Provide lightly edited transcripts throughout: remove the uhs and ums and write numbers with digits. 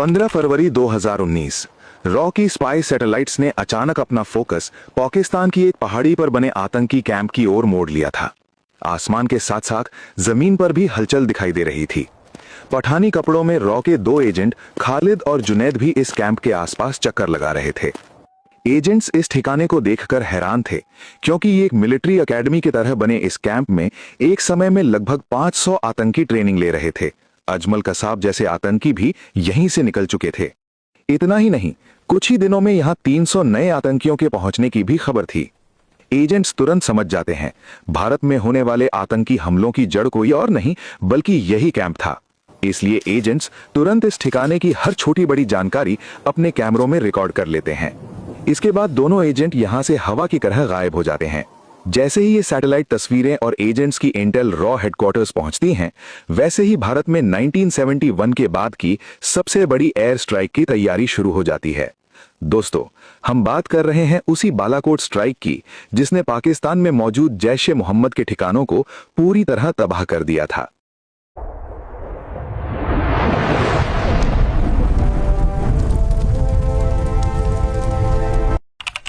15 फरवरी 2019 raw की spy satellites ने अचानक अपना फोकस पाकिस्तान की एक पहाड़ी पर बने आतंकी कैंप की ओर मोड़ लिया था। आसमान के साथ साथ जमीन पर भी हलचल दिखाई दे रही थी। पठानी कपड़ों में रॉ के दो एजेंट खालिद और जुनैद भी इस कैंप के आसपास चक्कर लगा रहे थे। एजेंट्स इस ठिकाने को देखकर हैरान थे, क्योंकि ये एक मिलिट्री एकेडमी की तरह बने इस कैंप में एक समय में लगभग 500 आतंकी ट्रेनिंग ले रहे थे। अजमल कसाब जैसे आतंकी भी यहीं से निकल चुके थे। इतना ही नहीं, कुछ ही दिनों में यहां 300 नए आतंकियों के पहुंचने की भी खबर थी। एजेंट्स तुरंत समझ जाते हैं, भारत में होने वाले आतंकी हमलों की जड़ कोई और नहीं बल्कि यही कैंप था। इसलिए एजेंट्स तुरंत इस ठिकाने की हर छोटी बड़ी जानकारी अपने कैमरों में रिकॉर्ड कर लेते हैं। इसके बाद दोनों एजेंट यहां से हवा की तरह गायब हो जाते हैं। जैसे ही ये सैटेलाइट तस्वीरें और एजेंट्स की इंटेल रॉ हेडक्वार्टर्स पहुंचती हैं, वैसे ही भारत में 1971 के बाद की सबसे बड़ी एयर स्ट्राइक की तैयारी शुरू हो जाती है। दोस्तों, हम बात कर रहे हैं उसी बालाकोट स्ट्राइक की, जिसने पाकिस्तान में मौजूद जैश-ए-मोहम्मद के ठिकानों को पूरी तरह तबाह कर दिया था।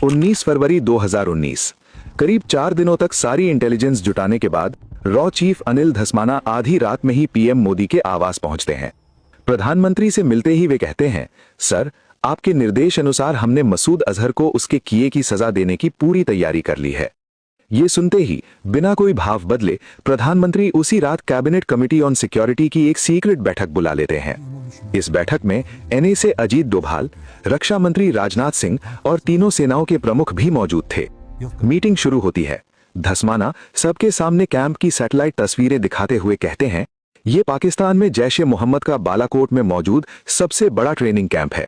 19 फरवरी 2019 करीब 4 दिनों तक सारी इंटेलिजेंस जुटाने के बाद रॉ चीफ अनिल धस्माना आधी रात में ही पीएम मोदी के आवास पहुंचते हैं। प्रधानमंत्री से मिलते ही वे कहते हैं, सर, आपके निर्देश अनुसार हमने मसूद अजहर को उसके किए की सजा देने की पूरी तैयारी कर ली है। ये सुनते ही बिना कोई भाव बदले प्रधानमंत्री उसी रात कैबिनेट कमेटी ऑन सिक्योरिटी की एक सीक्रेट बैठक बुला लेते हैं। इस बैठक में एनएसए अजीत डोभाल, रक्षा मंत्री राजनाथ सिंह और तीनों सेनाओं के प्रमुख भी मौजूद थे। मीटिंग शुरू होती है। धस्माना सबके सामने कैंप की सैटेलाइट तस्वीरें दिखाते हुए कहते हैं, ये पाकिस्तान में जैश-ए-मोहम्मद का बालाकोट में मौजूद सबसे बड़ा ट्रेनिंग कैंप है।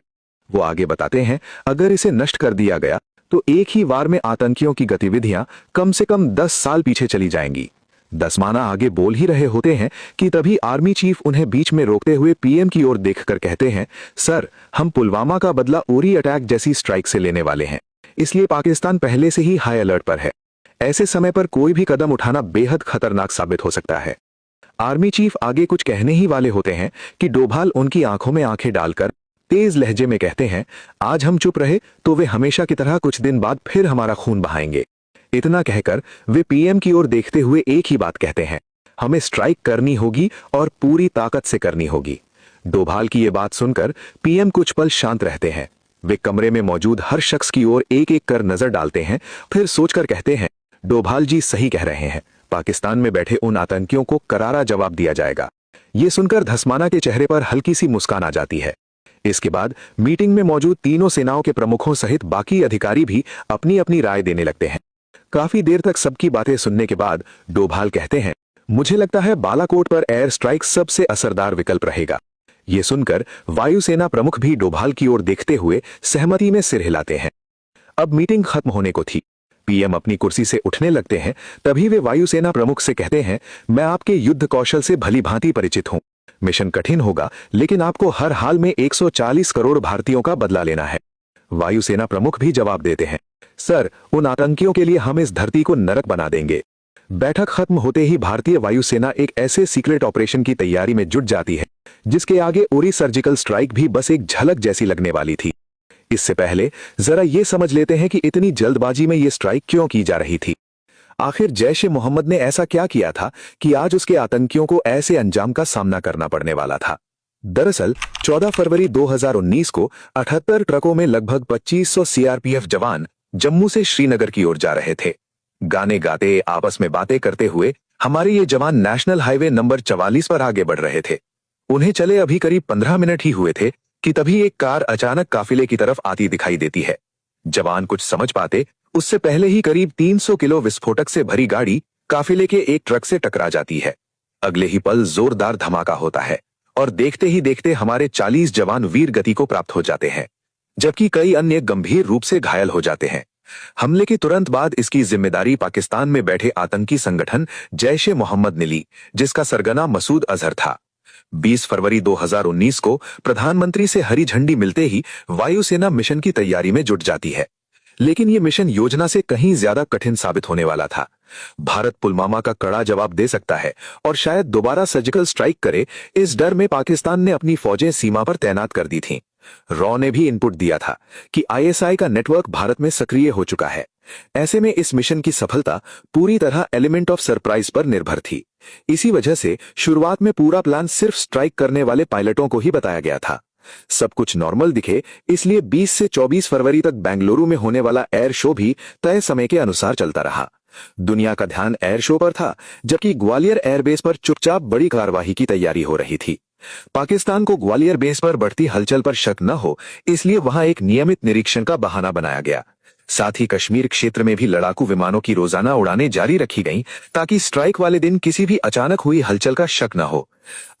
वो आगे बताते हैं, अगर इसे नष्ट कर दिया गया तो एक ही वार में आतंकियों की गतिविधियां कम से कम 10 साल पीछे चली जाएंगी। धस्माना आगे बोल ही रहे होते हैं कि तभी आर्मी चीफ उन्हें बीच में रोकते हुए पीएम की ओर देखकर कहते हैं, सर, हम पुलवामा का बदला उरी अटैक जैसी स्ट्राइक से लेने वाले हैं, इसलिए पाकिस्तान पहले से ही हाई अलर्ट पर है। ऐसे समय पर कोई भी कदम उठाना बेहद खतरनाक साबित हो सकता है। आर्मी चीफ आगे कुछ कहने ही वाले होते हैं कि डोभाल उनकी आंखों में आंखें डालकर तेज लहजे में कहते हैं, आज हम चुप रहे तो वे हमेशा की तरह कुछ दिन बाद फिर हमारा खून बहाएंगे। इतना कहकर वे पीएम की ओर देखते हुए एक ही बात कहते हैं, हमें स्ट्राइक करनी होगी और पूरी ताकत से करनी होगी। डोभाल की ये बात सुनकर पीएम कुछ पल शांत रहते हैं। वे कमरे में मौजूद हर शख्स की ओर एक एक कर नजर डालते हैं, फिर सोचकर कहते हैं, डोभाल जी सही कह रहे हैं, पाकिस्तान में बैठे उन आतंकियों को करारा जवाब दिया जाएगा। ये सुनकर धस्माना के चेहरे पर हल्की सी मुस्कान आ जाती है। इसके बाद मीटिंग में मौजूद तीनों सेनाओं के प्रमुखों सहित बाकी अधिकारी भी अपनी अपनी राय देने लगते हैं। काफी देर तक सबकी बातें सुनने के बाद डोभाल कहते हैं, मुझे लगता है बालाकोट पर एयर स्ट्राइक सबसे असरदार विकल्प रहेगा। ये सुनकर वायुसेना प्रमुख भी डोभाल की ओर देखते हुए सहमति में सिर हिलाते हैं। अब मीटिंग खत्म होने को थी। पीएम अपनी कुर्सी से उठने लगते हैं, तभी वे वायुसेना प्रमुख से कहते हैं, मैं आपके युद्ध कौशल से भली भांति परिचित हूं। मिशन कठिन होगा, लेकिन आपको हर हाल में 140 करोड़ भारतीयों का बदला लेना है। वायुसेना प्रमुख भी जवाब देते हैं, सर, उन आतंकियों के लिए हम इस धरती को नरक बना देंगे। बैठक खत्म होते ही भारतीय वायुसेना एक ऐसे सीक्रेट ऑपरेशन की तैयारी में जुट जाती है, जिसके आगे उरी सर्जिकल स्ट्राइक भी बस एक झलक जैसी लगने वाली थी। इससे पहले जरा ये समझ लेते हैं कि इतनी जल्दबाजी में ये स्ट्राइक क्यों की जा रही थी। आखिर जैश-ए-मोहम्मद ने ऐसा क्या किया था कि आज उसके आतंकियों को ऐसे अंजाम का सामना करना पड़ने वाला था। दरअसल 14 फरवरी 2019 को 78 ट्रकों में लगभग 2500 सीआरपीएफ जवान जम्मू से श्रीनगर की ओर जा रहे थे। गाने गाते, आपस में बातें करते हुए हमारे ये जवान नेशनल हाईवे नंबर 44 पर आगे बढ़ रहे थे। उन्हें चले अभी करीब 15 मिनट ही हुए थे कि तभी एक कार अचानक काफिले की तरफ आती दिखाई देती है। जवान कुछ समझ पाते उससे पहले ही करीब 300 किलो विस्फोटक से भरी गाड़ी काफिले के एक ट्रक से टकरा जाती है। अगले ही पल जोरदार धमाका होता है और देखते ही देखते हमारे 40 जवान वीर गति को प्राप्त हो जाते हैं, जबकि कई अन्य गंभीर रूप से घायल हो जाते हैं। हमले के तुरंत बाद इसकी जिम्मेदारी पाकिस्तान में बैठे आतंकी संगठन जैश-ए-मोहम्मद ने ली, जिसका सरगना मसूद अजहर था। 20 फरवरी 2019 को प्रधानमंत्री से हरी झंडी मिलते ही वायुसेना मिशन की तैयारी में जुट जाती है। लेकिन ये मिशन योजना से कहीं ज्यादा कठिन साबित होने वाला था। भारत पुलवामा का कड़ा जवाब दे सकता है और शायद दोबारा सर्जिकल स्ट्राइक करे, इस डर में पाकिस्तान ने अपनी फौजें सीमा पर तैनात कर दी थीं। रॉ ने भी इनपुट दिया था कि आईएसआई का नेटवर्क भारत में सक्रिय हो चुका है। ऐसे में इस मिशन की सफलता पूरी तरह एलिमेंट ऑफ सरप्राइज पर निर्भर थी। इसी वजह से शुरुआत में पूरा प्लान सिर्फ स्ट्राइक करने वाले पायलटों को ही बताया गया था। सब कुछ नॉर्मल दिखे, इसलिए 20 से 24 फरवरी तक बेंगलुरु में होने वाला एयर शो भी तय समय के अनुसार चलता रहा। दुनिया का ध्यान एयर शो पर था, जबकि ग्वालियर एयरबेस पर चुपचाप बड़ी कार्रवाई की तैयारी हो रही थी। पाकिस्तान को ग्वालियर बेस पर बढ़ती हलचल पर शक न हो, इसलिए वहां एक नियमित निरीक्षण का बहाना बनाया गया। साथ ही कश्मीर क्षेत्र में भी लड़ाकू विमानों की रोजाना उड़ानें जारी रखी गईं, ताकि स्ट्राइक वाले दिन किसी भी अचानक हुई हलचल का शक न हो।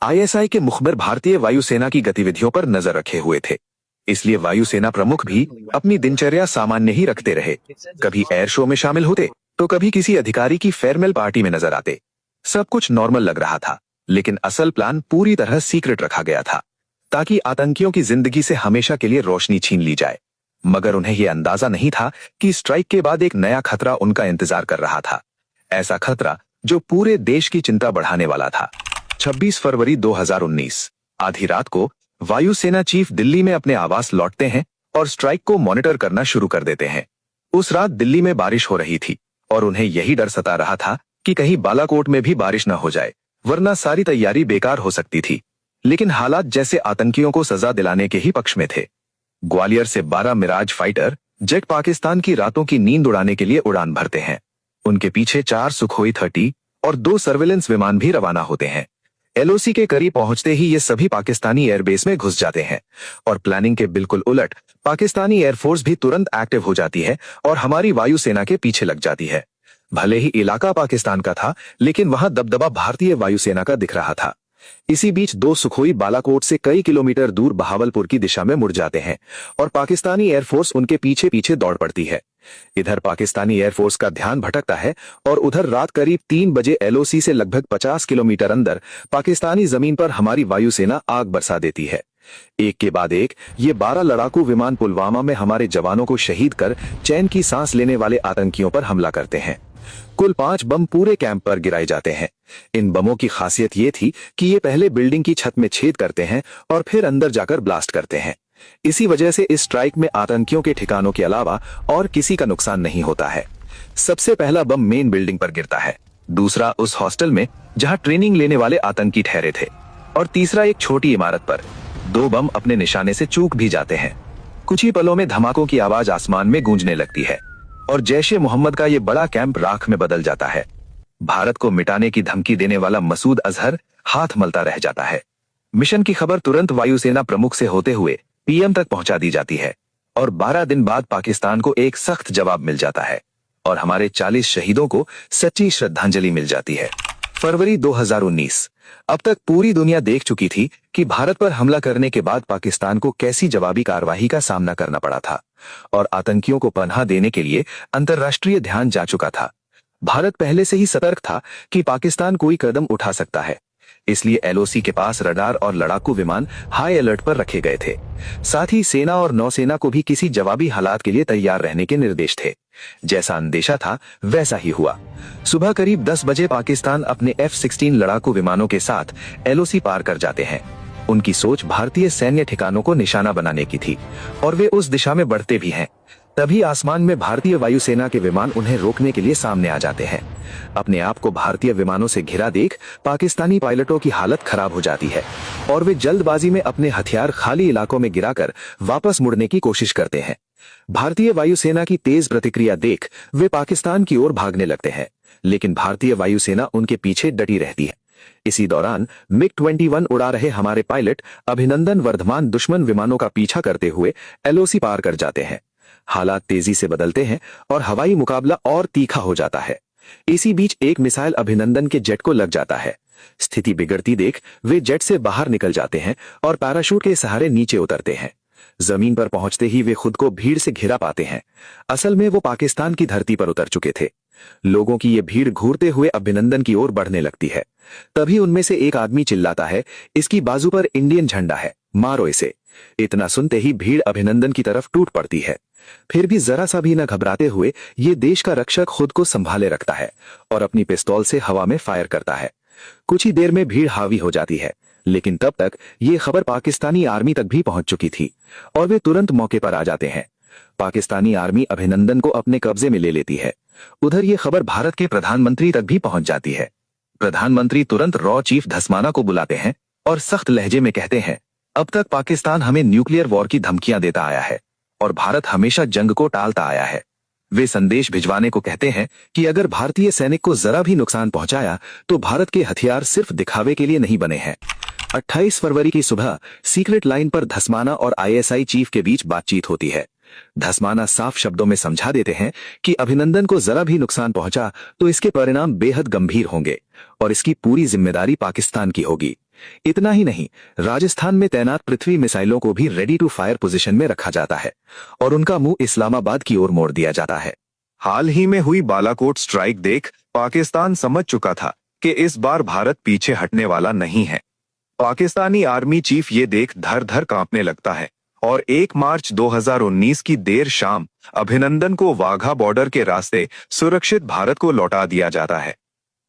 आईएसआई के मुखबिर भारतीय वायुसेना की गतिविधियों पर नजर रखे हुए थे, इसलिए वायुसेना प्रमुख भी अपनी दिनचर्या सामान्य ही रखते रहे। कभी एयर शो में शामिल होते तो कभी किसी अधिकारी की फेयरवेल पार्टी में नजर आते। सब कुछ नॉर्मल लग रहा था, लेकिन असल प्लान पूरी तरह सीक्रेट रखा गया था, ताकि आतंकियों की जिंदगी से हमेशा के लिए रोशनी छीन ली जाए। मगर उन्हें यह अंदाजा नहीं था कि स्ट्राइक के बाद एक नया खतरा उनका इंतजार कर रहा था। ऐसा खतरा जो पूरे देश की चिंता बढ़ाने वाला था। 26 फरवरी 2019 आधी रात को वायुसेना चीफ दिल्ली में अपने आवास लौटते हैं और स्ट्राइक को मॉनिटर करना शुरू कर देते हैं। उस रात दिल्ली में बारिश हो रही थी और उन्हें यही डर सता रहा था कि कहीं बालाकोट में भी बारिश न हो जाए, वरना सारी तैयारी बेकार हो सकती थी। लेकिन हालात जैसे आतंकियों को सजा दिलाने के ही पक्ष में थे। ग्वालियर से 12 मिराज फाइटर जेट पाकिस्तान की रातों की नींद उड़ाने के लिए उड़ान भरते हैं। उनके पीछे 4 सुखोई 30 और 2 सर्विलेंस विमान भी रवाना होते हैं। एलओसी के करीब पहुंचते ही ये सभी पाकिस्तानी एयरबेस में घुस जाते हैं और प्लानिंग के बिल्कुल उलट पाकिस्तानी एयरफोर्स भी तुरंत एक्टिव हो जाती है और हमारी वायुसेना के पीछे लग जाती है। भले ही इलाका पाकिस्तान का था, लेकिन वहां दबदबा भारतीय वायुसेना का दिख रहा था। इसी बीच 2 सुखोई बालाकोट से कई किलोमीटर दूर बहावलपुर की दिशा में मुड़ जाते हैं और पाकिस्तानी एयरफोर्स उनके पीछे पीछे दौड़ पड़ती है। इधर पाकिस्तानी एयरफोर्स का ध्यान भटकता है और उधर रात करीब 3 बजे एलओसी से लगभग 50 किलोमीटर अंदर पाकिस्तानी जमीन पर हमारी वायुसेना आग बरसा देती है। एक के बाद एक ये 12 लड़ाकू विमान पुलवामा में हमारे जवानों को शहीद कर चैन की सांस लेने वाले आतंकियों पर हमला करते हैं। कुल 5 बम पूरे कैंप पर गिराए जाते हैं। इन बमों की खासियत ये थी कि ये पहले बिल्डिंग की छत में छेद करते हैं और फिर अंदर जाकर ब्लास्ट करते हैं। इसी वजह से इस स्ट्राइक में आतंकियों के ठिकानों के अलावा और किसी का नुकसान नहीं होता है। सबसे पहला बम मेन बिल्डिंग पर गिरता है, दूसरा उस हॉस्टल में जहां ट्रेनिंग लेने वाले आतंकी ठहरे थे, और तीसरा एक छोटी इमारत पर। 2 बम अपने निशाने से चूक भी जाते हैं। कुछ ही पलों में धमाकों की आवाज आसमान में गूंजने लगती है और जैश-ए मोहम्मद का ये बड़ा कैंप राख में बदल जाता है। भारत को मिटाने की धमकी देने वाला मसूद अजहर हाथ मलता रह जाता है। मिशन की खबर तुरंत वायुसेना प्रमुख से होते हुए पीएम तक पहुंचा दी जाती है और 12 दिन बाद पाकिस्तान को एक सख्त जवाब मिल जाता है और हमारे 40 शहीदों को सच्ची श्रद्धांजलि मिल जाती है। फरवरी 2019 अब तक पूरी दुनिया देख चुकी थी कि भारत पर हमला करने के बाद पाकिस्तान को कैसी जवाबी कार्रवाई का सामना करना पड़ा था और आतंकियों को पनाह देने के लिए अंतर्राष्ट्रीय ध्यान जा चुका था। भारत पहले से ही सतर्क था कि पाकिस्तान कोई कदम उठा सकता है, इसलिए एलओसी के पास रडार और लड़ाकू विमान हाई अलर्ट पर रखे गए थे। साथ ही सेना और नौसेना को भी किसी जवाबी हालात के लिए तैयार रहने के निर्देश थे। जैसा अंदेशा था वैसा ही हुआ। सुबह करीब 10 बजे पाकिस्तान अपने F-16 लड़ाकू विमानों के साथ एलओसी पार कर जाते हैं। उनकी सोच भारतीय सैन्य ठिकानों को निशाना बनाने की थी और वे उस दिशा में बढ़ते भी हैं। तभी आसमान में भारतीय वायुसेना के विमान उन्हें रोकने के लिए सामने आ जाते हैं। अपने आप को भारतीय विमानों से घिरा देख पाकिस्तानी पायलटों की हालत खराब हो जाती है और वे जल्दबाजी में अपने हथियार खाली इलाकों में गिराकर वापस मुड़ने की कोशिश करते हैं। भारतीय वायुसेना की तेज प्रतिक्रिया देख वे पाकिस्तान की ओर भागने लगते हैं, लेकिन भारतीय वायुसेना उनके पीछे डटी रहती है। इसी दौरान MiG-21 उड़ा रहे हमारे पायलट अभिनंदन वर्धमान दुश्मन विमानों का पीछा करते हुए एलओसी पार कर जाते हैं। हालात तेजी से बदलते हैं और हवाई मुकाबला और तीखा हो जाता है। इसी बीच एक मिसाइल अभिनंदन के जेट को लग जाता है। स्थिति बिगड़ती देख वे जेट से बाहर निकल जाते हैं और पैराशूट के सहारे नीचे उतरते हैं। जमीन पर पहुंचते ही वे खुद को भीड़ से घिरा पाते हैं। असल में वो पाकिस्तान की धरती पर उतर चुके थे। लोगों की ये भीड़ घूरते हुए अभिनंदन की ओर बढ़ने लगती है। तभी उनमें से एक आदमी चिल्लाता है, इसकी बाजू पर इंडियन झंडा है, मारो इसे। इतना सुनते ही भीड़ अभिनंदन की तरफ टूट पड़ती है। फिर भी जरा सा भी न घबराते हुए ये देश का रक्षक खुद को संभाले रखता है और अपनी पिस्तौल से हवा में फायर करता है। कुछ ही देर में भीड़ हावी हो जाती है, लेकिन तब तक ये खबर पाकिस्तानी आर्मी तक भी पहुंच चुकी थी और वे तुरंत मौके पर आ जाते हैं। पाकिस्तानी आर्मी अभिनंदन को अपने कब्जे में ले लेती है। उधर ये खबर भारत के प्रधानमंत्री तक भी पहुंच जाती है। प्रधानमंत्री तुरंत रॉ चीफ धस्माना को बुलाते हैं और सख्त लहजे में कहते हैं, अब तक पाकिस्तान हमें न्यूक्लियर वॉर की धमकियां देता आया है और भारत हमेशा जंग को टालता आया है। वे संदेश भिजवाने को कहते हैं कि अगर भारतीय सैनिक को जरा भी नुकसान पहुंचाया तो भारत के हथियार सिर्फ दिखावे के लिए नहीं बने हैं। 28 फरवरी की सुबह सीक्रेट लाइन पर धस्माना और आईएसआई चीफ के बीच बातचीत होती है। धस्माना साफ शब्दों में समझा देते हैं कि अभिनंदन को जरा भी नुकसान पहुंचा तो इसके परिणाम बेहद गंभीर होंगे और इसकी पूरी जिम्मेदारी पाकिस्तान की होगी। इतना ही नहीं, राजस्थान में तैनात पृथ्वी मिसाइलों को भी रेडी टू फायर पोजीशन में रखा जाता है और उनका मुंह इस्लामाबाद की ओर मोड़ दिया जाता है। हाल ही में हुई बालाकोट स्ट्राइक देख पाकिस्तान समझ चुका था कि इस बार भारत पीछे हटने वाला नहीं है। पाकिस्तानी आर्मी चीफ ये देख धर धर कांपने लगता है और 1 मार्च 2019 की देर शाम अभिनंदन को वाघा बॉर्डर के रास्ते सुरक्षित भारत को लौटा दिया जाता है।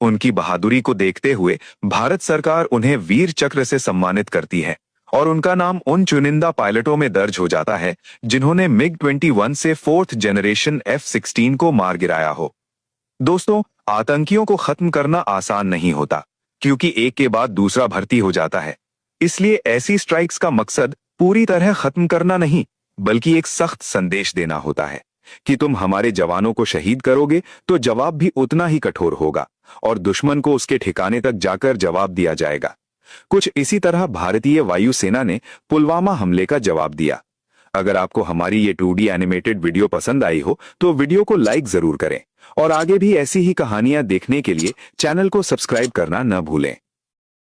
उनकी बहादुरी को देखते हुए भारत सरकार उन्हें वीर चक्र से सम्मानित करती है और उनका नाम उन चुनिंदा पायलटों में दर्ज हो जाता है जिन्होंने MiG-21 से 4th जनरेशन F-16 को मार गिराया हो। दोस्तों, आतंकियों को खत्म करना आसान नहीं होता क्योंकि एक के बाद दूसरा भर्ती हो जाता है। इसलिए ऐसी स्ट्राइक्स का मकसद पूरी तरह खत्म करना नहीं बल्कि एक सख्त संदेश देना होता है कि तुम हमारे जवानों को शहीद करोगे तो जवाब भी उतना ही कठोर होगा और दुश्मन को उसके ठिकाने तक जाकर जवाब दिया जाएगा। कुछ इसी तरह भारतीय वायुसेना ने पुलवामा हमले का जवाब दिया। अगर आपको हमारी ये 2D एनिमेटेड वीडियो पसंद आई हो तो वीडियो को लाइक जरूर करें और आगे भी ऐसी ही कहानियां देखने के लिए चैनल को सब्सक्राइब करना न भूलें।